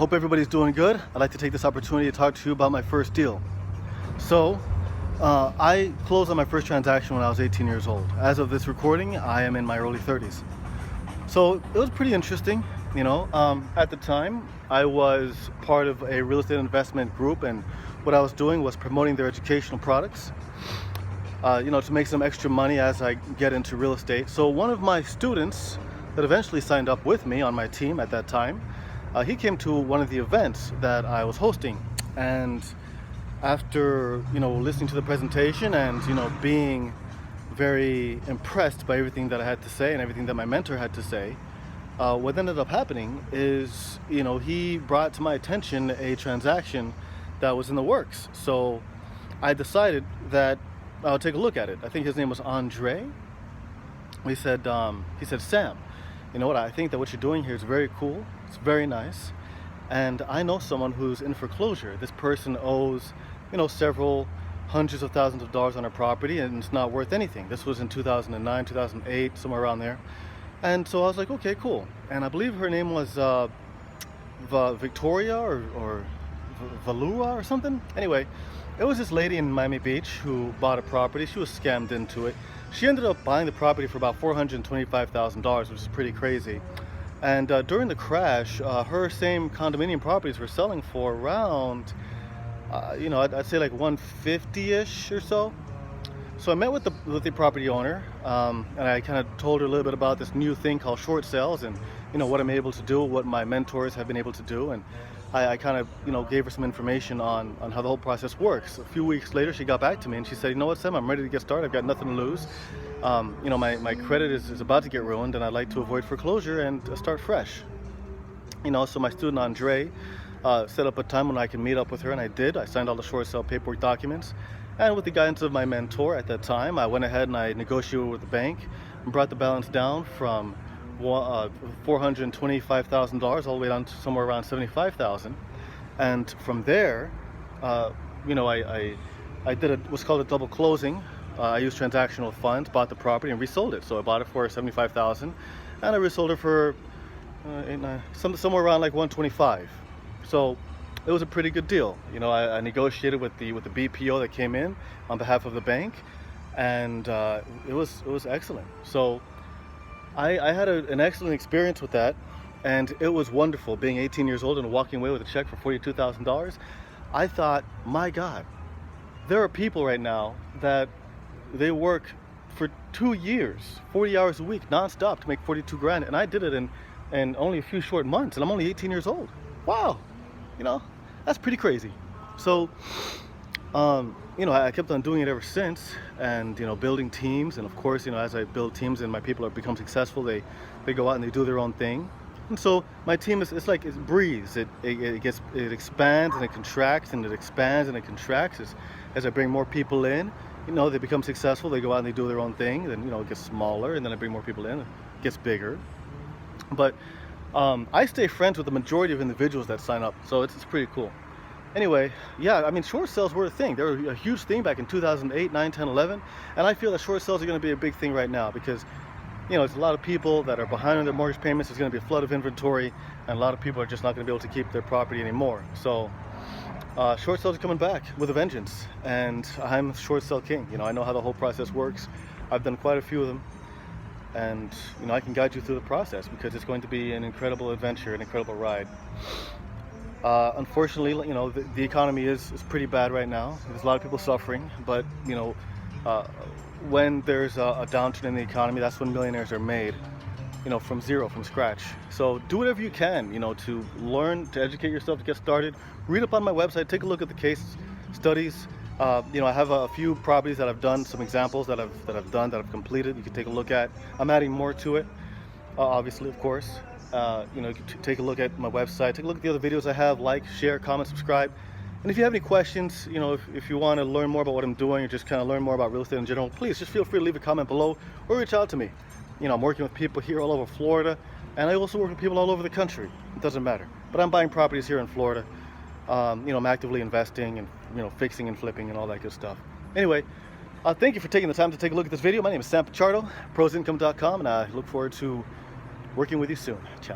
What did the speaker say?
Hope everybody's doing good. I'd like to take this opportunity to talk to you about my first deal. So, I closed on my first transaction when I was 18 years old. As of this recording, I am in my early 30s. So it was pretty interesting. At the time, I was part of a real estate investment group, and what I was doing was promoting their educational products, to make some extra money as I get into real estate. So one of my students that eventually signed up with me on my team at that time, he came to one of the events that I was hosting, and after listening to the presentation and being very impressed by everything that I had to say and everything that my mentor had to say, what ended up happening is he brought to my attention a transaction that was in the works. So I decided that I would take a look at it. I think his name was Andre. He said, Sam, you know what, I think that what you're doing here is very cool. It's very nice. And I know someone who's in foreclosure. This person owes, several hundreds of thousands of dollars on her property, and it's not worth anything. This was in 2009, 2008, somewhere around there. And so I was like, okay, cool. And I believe her name was Victoria or Valua or something. Anyway, it was this lady in Miami Beach who bought a property. She was scammed into it. She ended up buying the property for about $425,000, which is pretty crazy. And during the crash, her same condominium properties were selling for around, I'd say like 150-ish or so. So I met with the property owner, and I kind of told her a little bit about this new thing called short sales, and what I'm able to do, what my mentors have been able to do, and I kind of gave her some information on how the whole process works. A few weeks later, she got back to me and she said, you know what, Sam, I'm ready to get started. I've got nothing to lose. My credit is about to get ruined, and I'd like to avoid foreclosure and start fresh. So my student Andre set up a time when I can meet up with her, and I did. I signed all the short sale paperwork documents, and with the guidance of my mentor at that time, I went ahead and I negotiated with the bank and brought the balance down from $425,000 all the way down to somewhere around $75,000. And from there, I did what's called a double closing. I used transactional funds, bought the property and resold it. So I bought it for $75,000, and I resold it for somewhere around like $125,000. So it was a pretty good deal. I negotiated with the BPO that came in on behalf of the bank, and it was excellent. So I had an excellent experience with that, and it was wonderful being 18 years old and walking away with a check for $42,000. I thought, my God, there are people right now that they work for 2 years, 40 hours a week, nonstop to make 42 grand, and I did it in only a few short months, and I'm only 18 years old. Wow, that's pretty crazy. So, I kept on doing it ever since, and building teams, and of course, as I build teams and my people become successful, they go out and they do their own thing. And so my team it's like it breathes. It expands and it contracts, and it expands and it contracts as I bring more people in. They become successful, they go out and they do their own thing, then it gets smaller, and then I bring more people in, it gets bigger. But I stay friends with the majority of individuals that sign up, so it's pretty cool. Anyway, yeah, short sales were a thing. They were a huge thing back in 2008, 9, 10, 11. And I feel that short sales are going to be a big thing right now because, there's a lot of people that are behind on their mortgage payments. There's going to be a flood of inventory, and a lot of people are just not going to be able to keep their property anymore. So short sales are coming back with a vengeance, and I'm short sale king. I know how the whole process works. I've done quite a few of them, and I can guide you through the process because it's going to be an incredible adventure, an incredible ride. Unfortunately, the economy is pretty bad right now. There's a lot of people suffering, but when there's a downturn in the economy, that's when millionaires are made, from zero, from scratch. So do whatever you can, to learn, to educate yourself, to get started. Read up on my website, take a look at the case studies. I have a few properties that I've done, some examples that I've completed. You can take a look at. I'm adding more to it, obviously, of course. You can take a look at my website, take a look at the other videos I have, like, share, comment, subscribe. And if you have any questions, if you want to learn more about what I'm doing or just kind of learn more about real estate in general, please just feel free to leave a comment below or reach out to me. I'm working with people here all over Florida, and I also work with people all over the country. It doesn't matter. But I'm buying properties here in Florida. I'm actively investing and, fixing and flipping and all that good stuff. Anyway, thank you for taking the time to take a look at this video. My name is Sam Pichardo, ProsIncome.com, and I look forward to working with you soon. Ciao.